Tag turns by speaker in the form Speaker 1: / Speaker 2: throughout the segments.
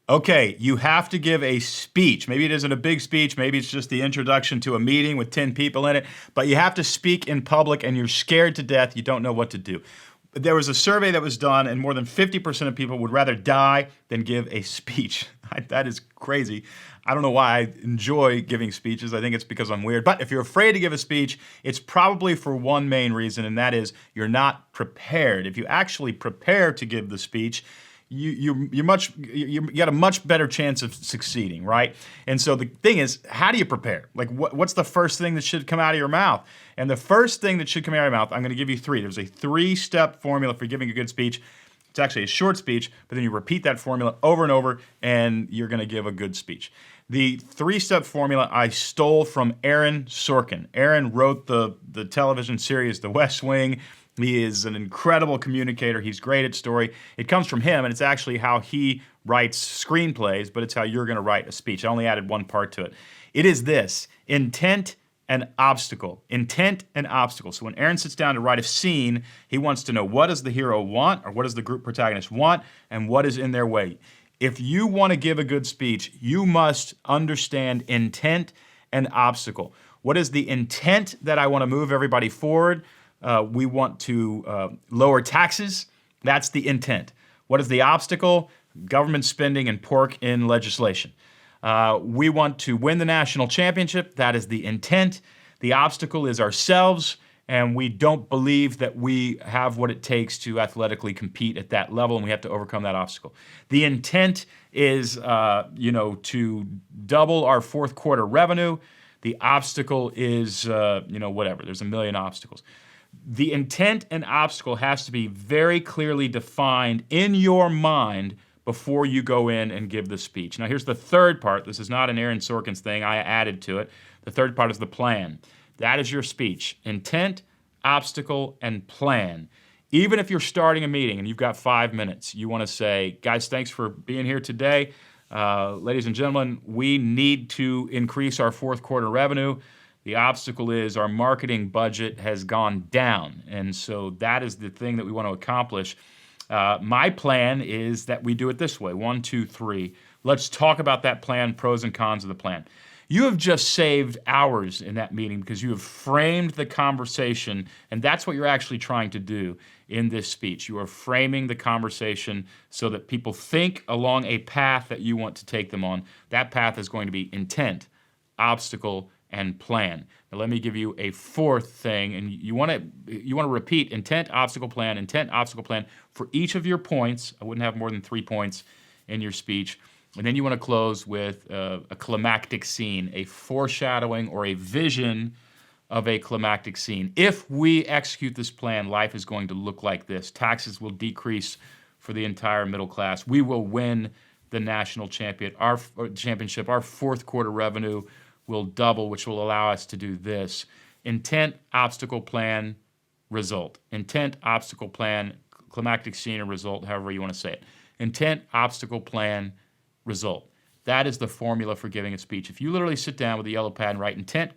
Speaker 1: Okay, you have to give a speech. Maybe it isn't a big speech, maybe it's just the introduction to a meeting with 10 people in it, but you have to speak in public and you're scared to death, you don't know what to do. There was a survey that was done, and more than 50% of people would rather die than give a speech. That is crazy. I don't know why I enjoy giving speeches. I think it's because I'm weird. But if you're afraid to give a speech, it's probably for one main reason, and that is you're not prepared. If you actually prepare to give the speech, you got a much better chance of succeeding, right? And so the thing is, how do you prepare? Like, what's the first thing that should come out of your mouth? And the first thing that should come out of your mouth, I'm going to give you three. There's a three-step formula for giving a good speech. It's actually a short speech, but then you repeat that formula over and over, and you're going to give a good speech. The three-step formula I stole from Aaron Sorkin. Aaron wrote the television series The West Wing. He is an incredible communicator. He's great at story. It comes from him, and it's actually how he writes screenplays, but it's how you're going to write a speech. I only added one part to it. It is this: intent and obstacle. Intent and obstacle. So when Aaron sits down to write a scene, he wants to know, what does the hero want, or what does the group protagonist want, and what is in their way. If you want to give a good speech, you must understand intent and obstacle. What is the intent? That I want to move everybody forward. We want to lower taxes. That's the intent. What is the obstacle? Government spending and pork in legislation. We want to win the national championship. That is the intent. The obstacle is ourselves, and we don't believe that we have what it takes to athletically compete at that level, and we have to overcome that obstacle. The intent is, to double our fourth quarter revenue. The obstacle is, whatever. There's a million obstacles. The intent and obstacle has to be very clearly defined in your mind before you go in and give the speech. Now, here's the third part. This is not an Aaron Sorkin's thing. I added to it. The third part is the plan. That is your speech. Intent, obstacle, and plan. Even if you're starting a meeting and you've got 5 minutes, you want to say, guys, thanks for being here today. Ladies and gentlemen, we need to increase our fourth quarter revenue. The obstacle is our marketing budget has gone down, and so that is the thing that we want to accomplish. My plan is that we do it this way: 1, 2, 3. Let's talk about that plan, pros and cons of the plan. You have just saved hours in that meeting because you have framed the conversation, and that's what you're actually trying to do in this speech. You are framing the conversation so that people think along a path that you want to take them on. That path is going to be intent, obstacle, and plan. Now let me give you a fourth thing, and you want to repeat intent, obstacle, plan for each of your points. I wouldn't have more than 3 points in your speech. And then you want to close with a climactic scene, a foreshadowing or a vision of a climactic scene. If we execute this plan, life is going to look like this. Taxes will decrease for the entire middle class. We will win the national championship. Our fourth quarter revenue will double, which will allow us to do this. Intent, obstacle, plan, result. Intent, obstacle, plan, climactic scene, or result, however you want to say it. Intent, obstacle, plan, result. That is the formula for giving a speech. If you literally sit down with a yellow pad and write intent,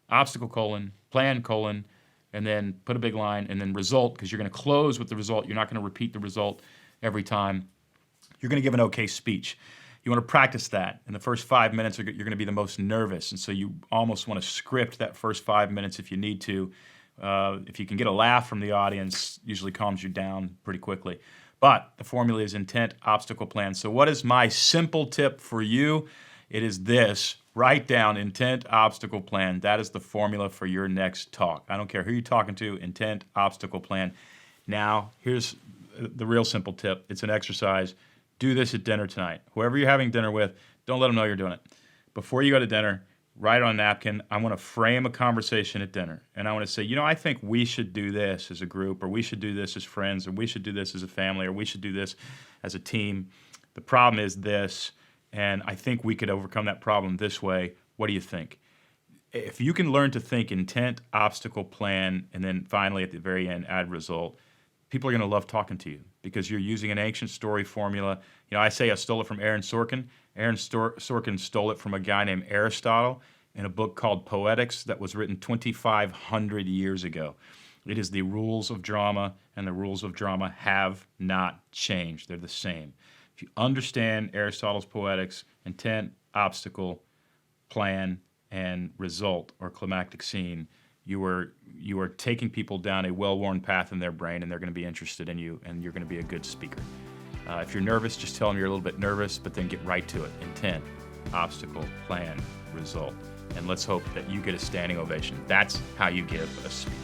Speaker 1: obstacle, plan, and then put a big line, and then result, because you're going to close with the result. You're not going to repeat the result every time. You're going to give an okay speech. You want to practice that. In the first 5 minutes, you're going to be the most nervous, and so you almost want to script that first 5 minutes if you need to. If you can get a laugh from the audience, usually calms you down pretty quickly. But the formula is intent, obstacle, plan. So what is my simple tip for you? It is this: write down intent, obstacle, plan. That is the formula for your next talk. I don't care who you're talking to, intent, obstacle, plan. Now, here's the real simple tip. It's an exercise. Do this at dinner tonight. Whoever you're having dinner with, don't let them know you're doing it. Before you go to dinner, write on a napkin, I want to frame a conversation at dinner. And I want to say, I think we should do this as a group, or we should do this as friends, or we should do this as a family, or we should do this as a team. The problem is this, and I think we could overcome that problem this way. What do you think? If you can learn to think intent, obstacle, plan, and then finally at the very end, add result, people are going to love talking to you because you're using an ancient story formula. I say I stole it from Aaron Sorkin. Aaron Sorkin stole it from a guy named Aristotle in a book called Poetics that was written 2,500 years ago. It is the rules of drama, and the rules of drama have not changed. They're the same. If you understand Aristotle's Poetics, intent, obstacle, plan, and result or climactic scene, you are taking people down a well-worn path in their brain, and they're going to be interested in you, and you're going to be a good speaker. If you're nervous, just tell them you're a little bit nervous, but then get right to it. Intent, obstacle, plan, result. And let's hope that you get a standing ovation. That's how you give a speech.